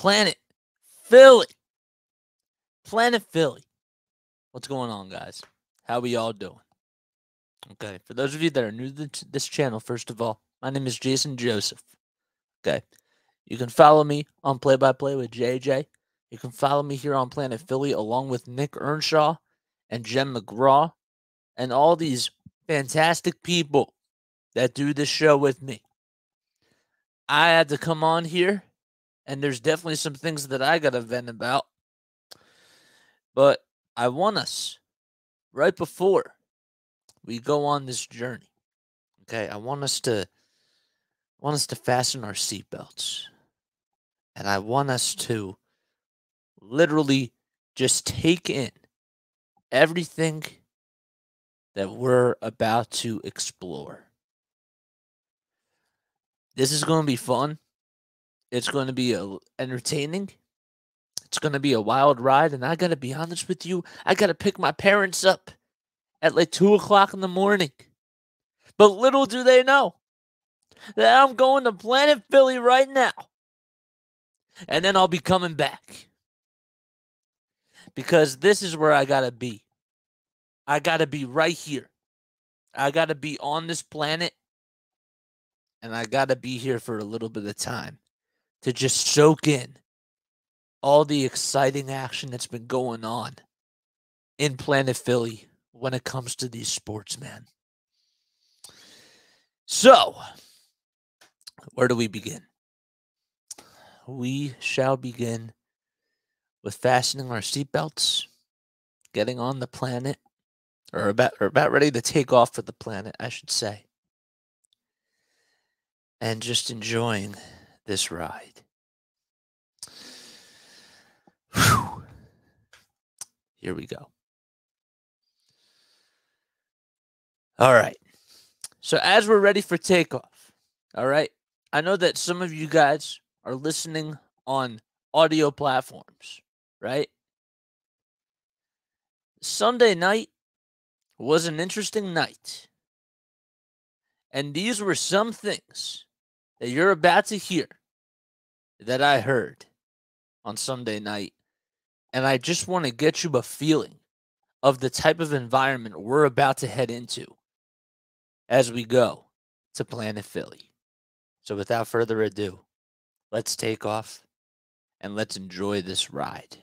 Planet Philly. Planet Philly. What's going on, guys? How we all doing? Okay, for those of you that are new to this channel, first of all, my name is Jason Joseph. Okay, you can follow me on Play by Play with JJ. You can follow me here on Planet Philly along with Nick Earnshaw and Jen McGraw and all these fantastic people that do this show with me. I had to come on here, and there's definitely some things that I got to vent about. But I want us, right before we go on this journey, okay, I want us to fasten our seatbelts. And I want us to literally just take in everything that we're about to explore. This is going to be fun. It's going to be entertaining. It's going to be a wild ride. And I got to be honest with you, I got to pick my parents up at like 2 o'clock in the morning. But little do they know that I'm going to Planet Philly right now. And then I'll be coming back. Because this is where I got to be. I got to be right here. I got to be on this planet. And I got to be here for a little bit of time to just soak in all the exciting action that's been going on in Planet Philly when it comes to these sports, man. So, where do we begin? We shall begin with fastening our seatbelts, getting on the planet, or about ready to take off for the planet, I should say, and just enjoying this ride. Whew. Here we go. All right. So as we're ready for takeoff, all right, I know that some of you guys are listening on audio platforms, right? Sunday night was an interesting night. And these were some things that you're about to hear that I heard on Sunday night. And I just want to get you a feeling of the type of environment we're about to head into as we go to Planet Philly. So without further ado, let's take off and let's enjoy this ride.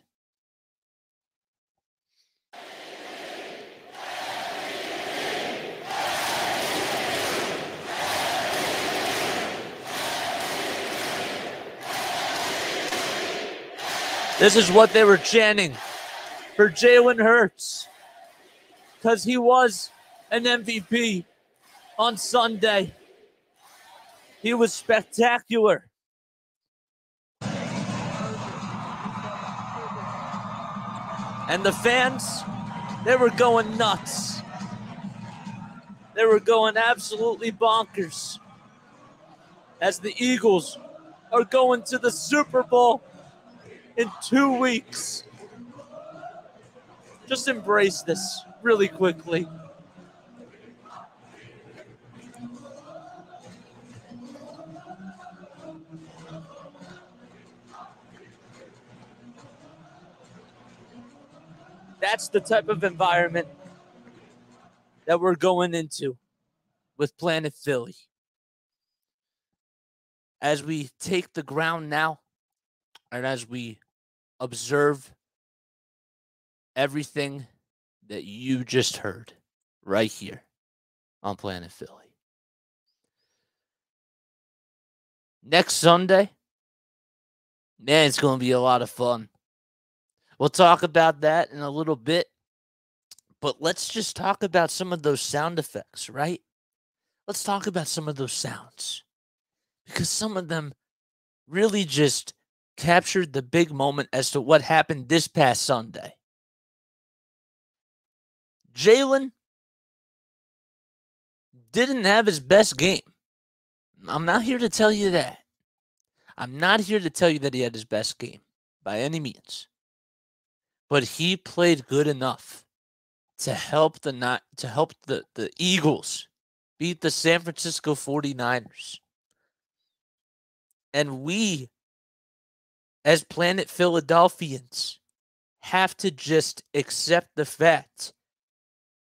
This is what they were chanting for Jalen Hurts, because he was an MVP on Sunday. He was spectacular. And the fans, they were going nuts. They were going absolutely bonkers as the Eagles are going to the Super Bowl in 2 weeks. Just embrace this really quickly. That's the type of environment that we're going into with Planet Philly. As we take the ground now, and as we observe everything that you just heard right here on Planet Philly. Next Sunday, man, it's going to be a lot of fun. We'll talk about that in a little bit, but let's just talk about some of those sound effects, right? Let's talk about some of those sounds, because some of them really just captured the big moment as to what happened this past Sunday. Jalen didn't have his best game. I'm not here to tell you that. I'm not here to tell you that he had his best game by any means. But he played good enough to help the Eagles beat the San Francisco 49ers. And as Planet Philadelphians, have to just accept the fact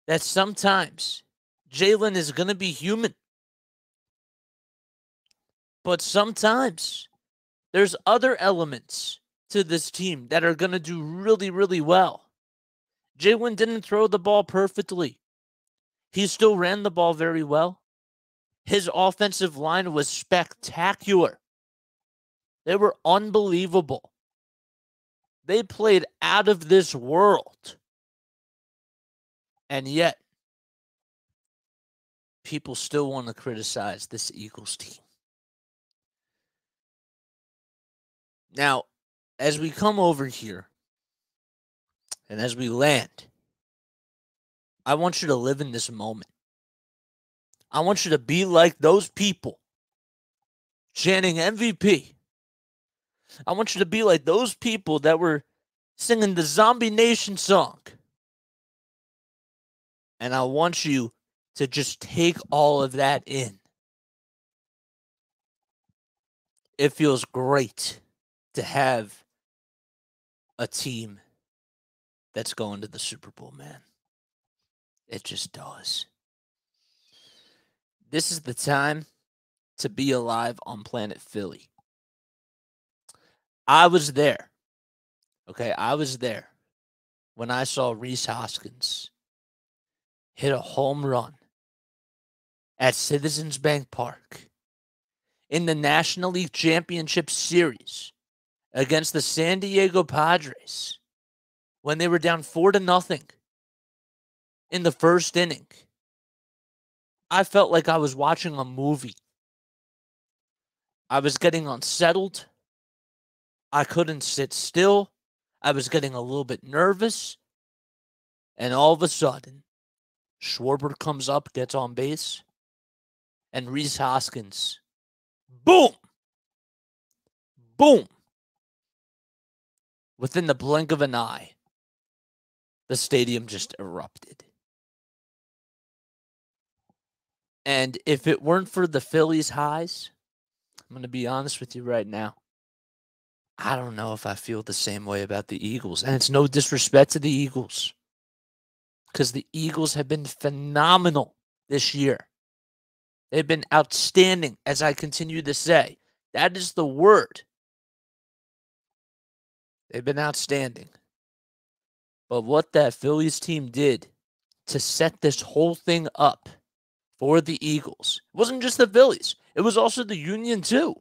that sometimes Jalen is going to be human. But sometimes there's other elements to this team that are going to do really, really well. Jalen didn't throw the ball perfectly. He still ran the ball very well. His offensive line was spectacular. They were unbelievable. They played out of this world. And yet, people still want to criticize this Eagles team. Now, as we come over here and as we land, I want you to live in this moment. I want you to be like those people chanting MVP. I want you to be like those people that were singing the Zombie Nation song. And I want you to just take all of that in. It feels great to have a team that's going to the Super Bowl, man. It just does. This is the time to be alive on planet Philly. I was there. Okay, I was there when I saw Reese Hoskins hit a home run at Citizens Bank Park in the National League Championship Series against the San Diego Padres when they were down 4-0 in the first inning. I felt like I was watching a movie. I was getting unsettled. I couldn't sit still. I was getting a little bit nervous. And all of a sudden, Schwarber comes up, gets on base, and Reese Hoskins, boom! Boom! Within the blink of an eye, the stadium just erupted. And if it weren't for the Phillies' highs, I'm going to be honest with you right now, I don't know if I feel the same way about the Eagles. And it's no disrespect to the Eagles, because the Eagles have been phenomenal this year. They've been outstanding, as I continue to say. That is the word. They've been outstanding. But what that Phillies team did to set this whole thing up for the Eagles, it wasn't just the Phillies. It was also the Union, too.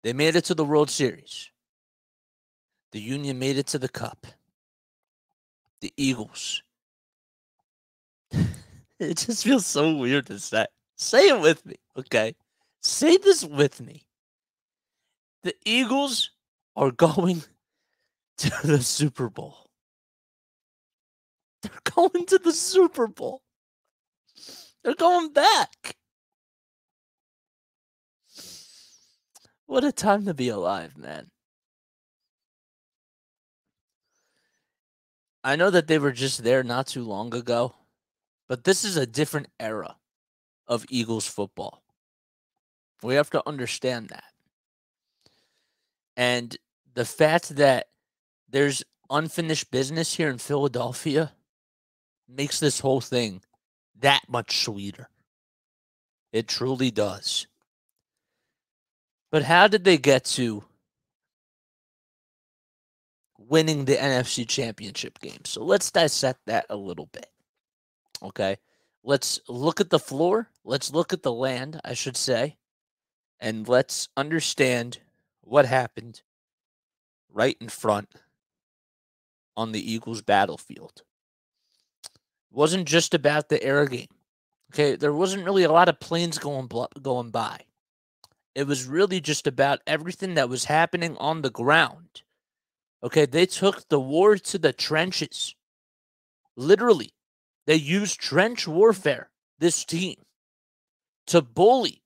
They made it to the World Series. The Union made it to the Cup. The Eagles. It just feels so weird to say. Say it with me, okay? Say this with me. The Eagles are going to the Super Bowl. They're going to the Super Bowl. They're going back. What a time to be alive, man. I know that they were just there not too long ago, but this is a different era of Eagles football. We have to understand that. And the fact that there's unfinished business here in Philadelphia makes this whole thing that much sweeter. It truly does. But how did they get to winning the NFC Championship game? So let's dissect that a little bit. Okay? Let's look at the floor. Let's look at the land, I should say. And let's understand what happened right in front on the Eagles battlefield. It wasn't just about the air game. Okay, there wasn't really a lot of planes going by. It was really just about everything that was happening on the ground. Okay, they took the war to the trenches. Literally, they used trench warfare, this team, to bully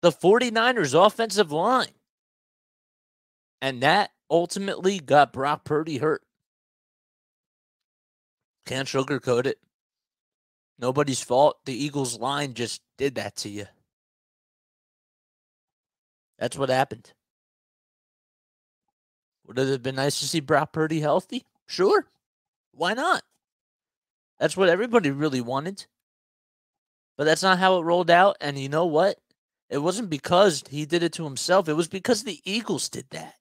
the 49ers offensive line. And that ultimately got Brock Purdy hurt. Can't sugarcoat it. Nobody's fault. The Eagles line just did that to you. That's what happened. Would it have been nice to see Brock Purdy healthy? Sure. Why not? That's what everybody really wanted. But that's not how it rolled out. And you know what? It wasn't because he did it to himself. It was because the Eagles did that.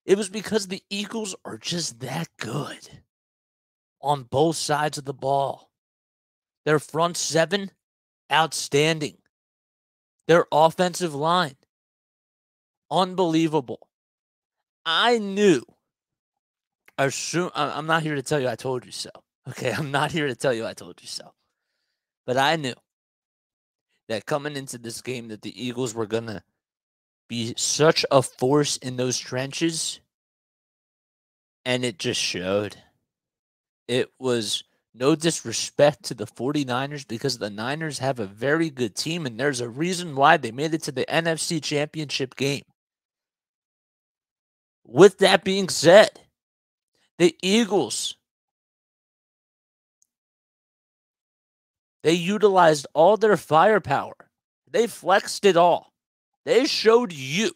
It was because the Eagles are just that good on both sides of the ball. Their front seven, outstanding. Their offensive line, unbelievable. I knew. I'm not here to tell you I told you so. Okay, I'm not here to tell you I told you so. But I knew that coming into this game that the Eagles were going to be such a force in those trenches, and it just showed. It was no disrespect to the 49ers because the Niners have a very good team, and there's a reason why they made it to the NFC Championship game. With that being said, the Eagles, they utilized all their firepower. They flexed it all. They showed you,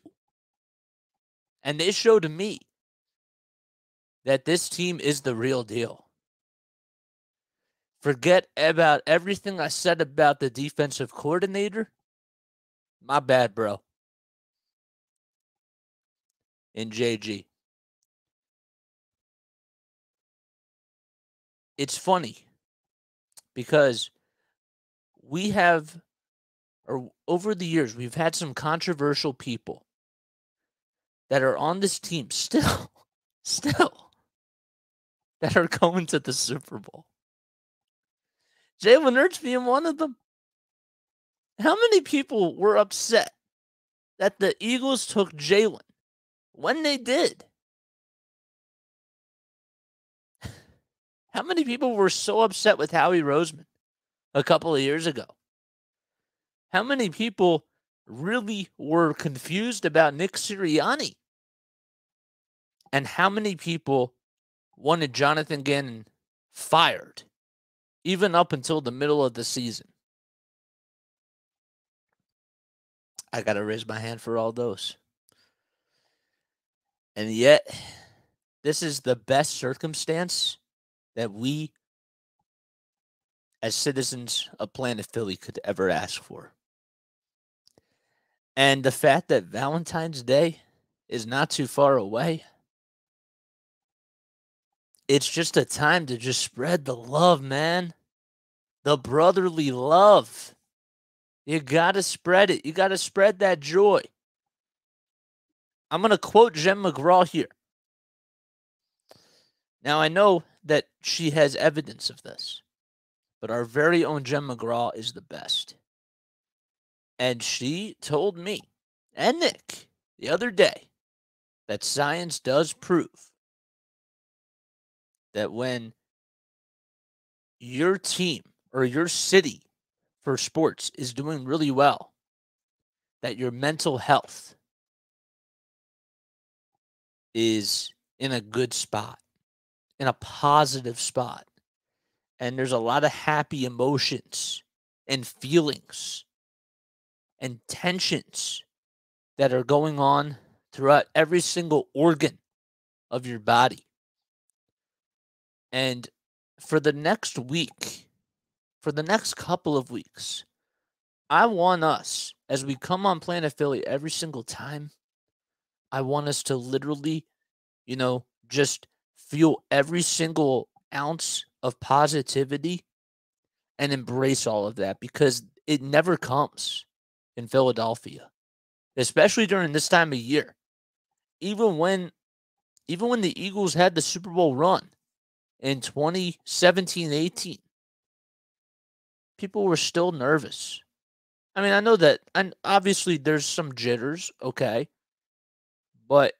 and they showed me, that this team is the real deal. Forget about everything I said about the defensive coordinator. My bad, bro. In JG. It's funny because we have, or over the years, we've had some controversial people that are on this team still, that are going to the Super Bowl. Jalen Hurts being one of them. How many people were upset that the Eagles took Jalen when they did? How many people were so upset with Howie Roseman a couple of years ago? How many people really were confused about Nick Sirianni? And how many people wanted Jonathan Gannon fired, even up until the middle of the season? I got to raise my hand for all those. And yet, this is the best circumstance that we, as citizens of Planet Philly, could ever ask for. And the fact that Valentine's Day is not too far away, it's just a time to just spread the love, man. The brotherly love. You got to spread it. You got to spread that joy. I'm going to quote Jen McGraw here. Now, I know that she has evidence of this, but our very own Jen McGraw is the best. And she told me and Nick the other day that science does prove that when your team or your city for sports is doing really well, that your mental health is in a good spot, in a positive spot. And there's a lot of happy emotions and feelings and tensions that are going on throughout every single organ of your body. And for the next week, for the next couple of weeks, I want us, as we come on Planet Philly every single time, I want us to literally, just feel every single ounce of positivity and embrace all of that, because it never comes in Philadelphia, especially during this time of year. Even when the Eagles had the Super Bowl run in 2017-18, people were still nervous. I mean, I know that, and obviously there's some jitters, okay, but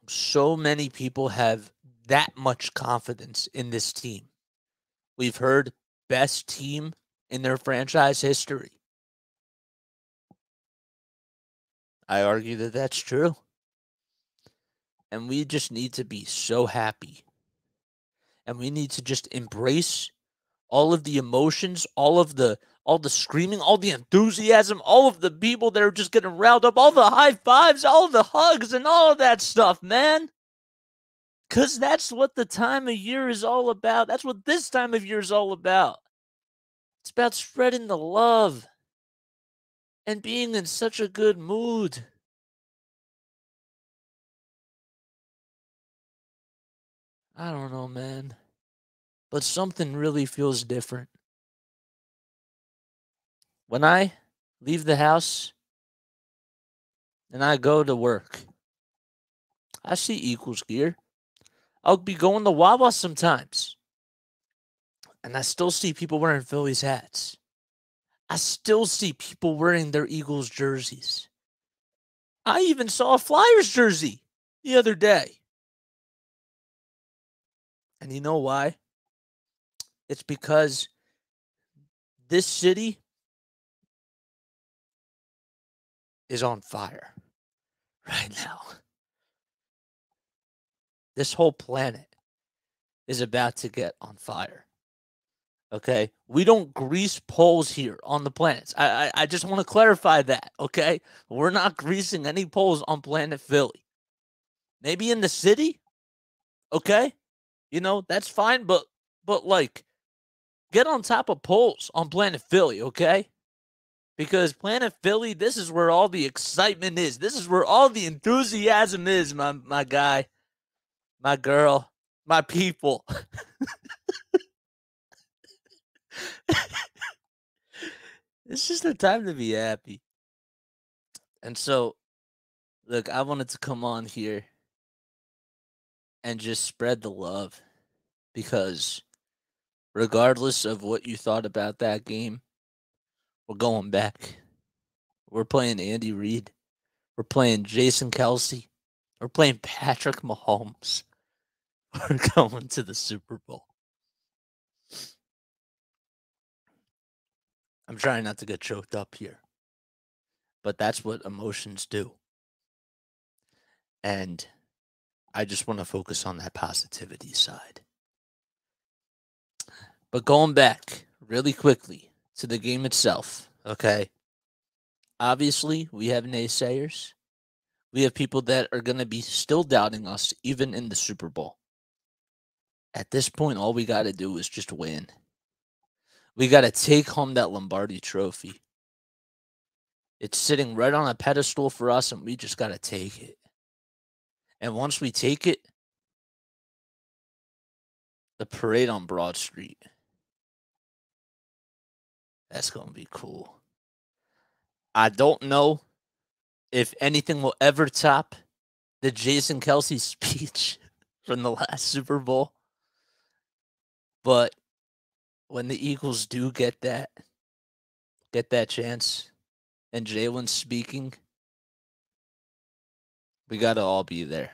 so many people have that much confidence in this team. We've heard best team in their franchise history. I argue that that's true. And we just need to be so happy. And we need to just embrace all of the emotions, all of the all the screaming, all the enthusiasm, all of the people that are just getting riled up, all the high fives, all the hugs, and all of that stuff, man. Because that's what the time of year is all about. That's what this time of year is all about. It's about spreading the love and being in such a good mood. I don't know, man. But something really feels different. When I leave the house and I go to work, I see Eagles gear. I'll be going to Wawa sometimes, and I still see people wearing Phillies hats. I still see people wearing their Eagles jerseys. I even saw a Flyers jersey the other day. And you know why? It's because this city is on fire right now. This whole planet is about to get on fire. Okay? We don't grease poles here on the planets. I just want to clarify that, okay? We're not greasing any poles on planet Philly. Maybe in the city, okay? You know, that's fine, but like get on top of poles on planet Philly, okay? Because planet Philly, this is where all the excitement is. This is where all the enthusiasm is, my guy, my girl, my people. It's just a time to be happy. And so, look, I wanted to come on here and just spread the love because regardless of what you thought about that game, we're going back. We're playing Andy Reid. We're playing Jason Kelsey. We're playing Patrick Mahomes. We're going to the Super Bowl. I'm trying not to get choked up here, but that's what emotions do. And I just want to focus on that positivity side. But going back really quickly to the game itself, okay? Obviously, we have naysayers. We have people that are going to be still doubting us, even in the Super Bowl. At this point, all we got to do is just win. We got to take home that Lombardi trophy. It's sitting right on a pedestal for us, and we just got to take it. And once we take it, the parade on Broad Street, that's going to be cool. I don't know if anything will ever top the Jason Kelsey speech from the last Super Bowl. But when the Eagles do get that chance, and Jalen's speaking, we got to all be there.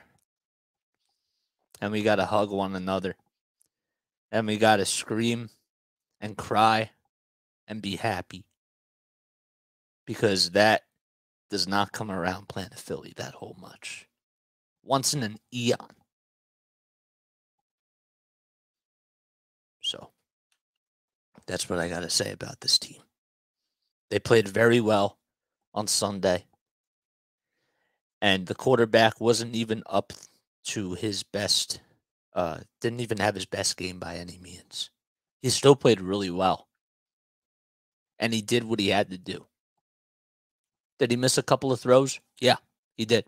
And we got to hug one another. And we got to scream and cry and be happy. Because that does not come around Planet Philly that whole much. Once in an eon. So, that's what I got to say about this team. They played very well on Sunday. And the quarterback wasn't even up to his best. Didn't even have his best game by any means. He still played really well. And he did what he had to do. Did he miss a couple of throws? Yeah, he did.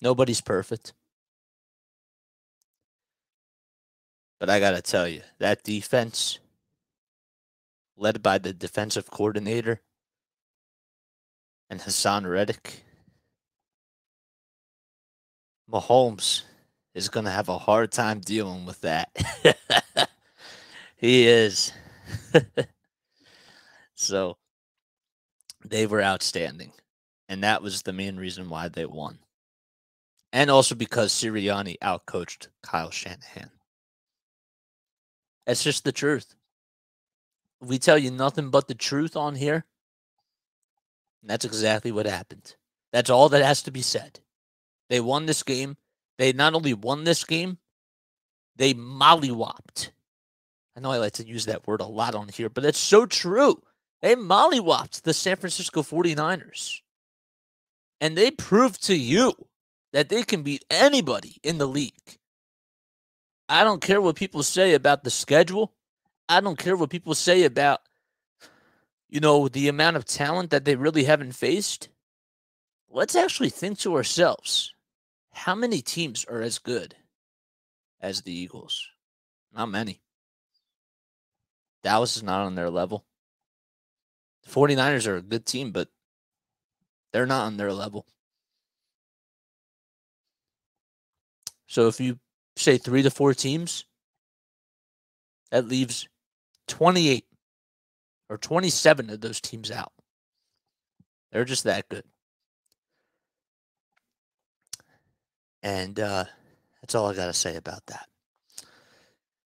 Nobody's perfect. But I got to tell you, that defense, led by the defensive coordinator and Hassan Reddick, Mahomes is going to have a hard time dealing with that. He is. So, they were outstanding. And that was the main reason why they won. And also because Sirianni outcoached Kyle Shanahan. That's just the truth. We tell you nothing but the truth on here. And that's exactly what happened. That's all that has to be said. They won this game. They not only won this game, they mollywopped I know I like to use that word a lot on here, but it's so true. They mollywopped the San Francisco 49ers. And they proved to you that they can beat anybody in the league. I don't care what people say about the schedule. I don't care what people say about, the amount of talent that they really haven't faced. Let's actually think to ourselves, how many teams are as good as the Eagles? Not many. Dallas is not on their level. The 49ers are a good team, but they're not on their level. So if you say 3 to 4 teams, that leaves 28 or 27 of those teams out. They're just that good. And that's all I got to say about that.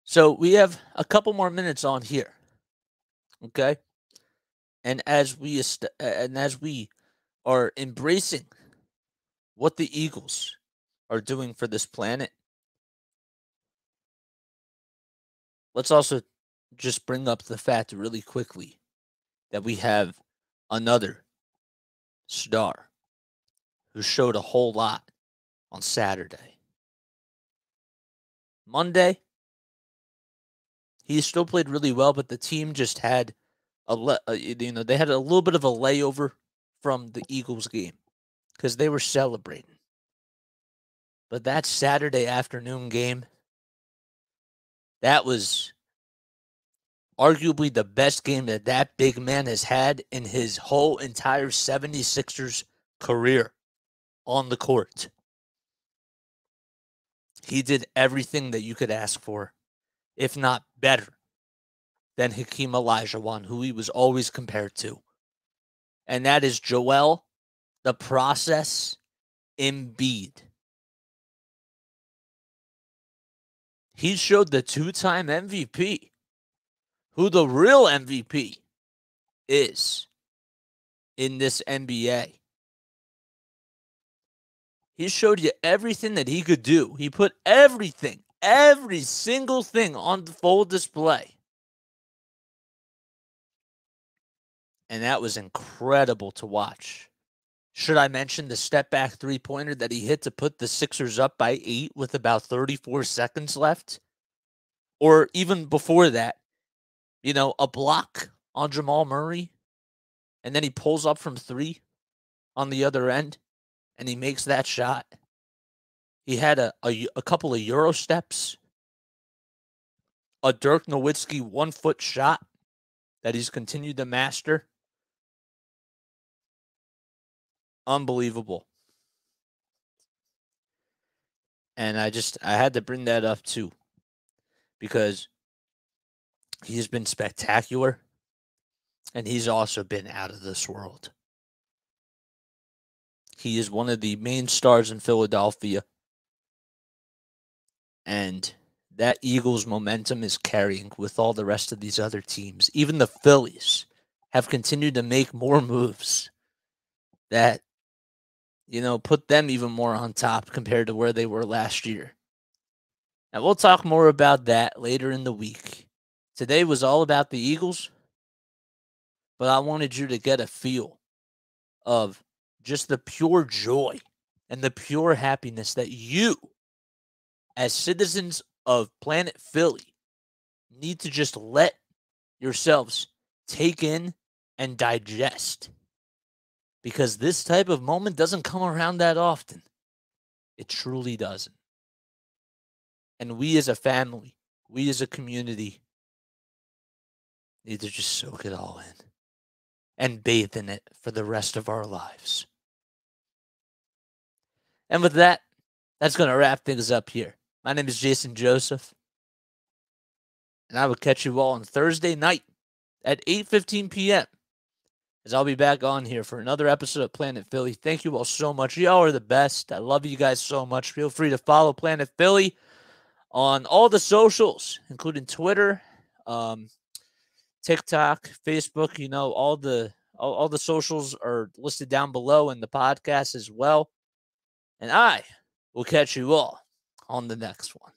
So we have a couple more minutes on here. Okay? And as we are embracing what the Eagles are doing for this planet, let's also just bring up the fact really quickly that we have another star who showed a whole lot on Saturday. Monday, he still played really well, but the team just had they had a little bit of a layover from the Eagles game because they were celebrating. But that Saturday afternoon game, that was arguably the best game that big man has had in his whole entire 76ers career on the court. He did everything that you could ask for, if not better, than Hakeem Olajuwon, who he was always compared to. And that is Joel, the process, Embiid. He showed the 2-time MVP who the real MVP is in this NBA. He showed you everything that he could do. He put everything, every single thing on the full display. And that was incredible to watch. Should I mention the step-back three-pointer that he hit to put the Sixers up by 8 with about 34 seconds left? Or even before that, a block on Jamal Murray, and then he pulls up from 3 on the other end, and he makes that shot. He had a couple of Euro steps, a Dirk Nowitzki 1-foot shot that he's continued to master. Unbelievable. And I had to bring that up too, because he's been spectacular, and he's also been out of this world. He is one of the main stars in Philadelphia, and that Eagles momentum is carrying with all the rest of these other teams. Even the Phillies have continued to make more moves that, put them even more on top compared to where they were last year. Now, we'll talk more about that later in the week. Today was all about the Eagles, but I wanted you to get a feel of just the pure joy and the pure happiness that you, as citizens of Planet Philly, need to just let yourselves take in and digest. Because this type of moment doesn't come around that often. It truly doesn't. And we as a family, we as a community, need to just soak it all in and bathe in it for the rest of our lives. And with that, that's going to wrap things up here. My name is Jason Joseph, and I will catch you all on Thursday night at 8:15 p.m. as I'll be back on here for another episode of Planet Philly. Thank you all so much. Y'all are the best. I love you guys so much. Feel free to follow Planet Philly on all the socials, including Twitter, TikTok, Facebook. All the socials are listed down below in the podcast as well. And I will catch you all on the next one.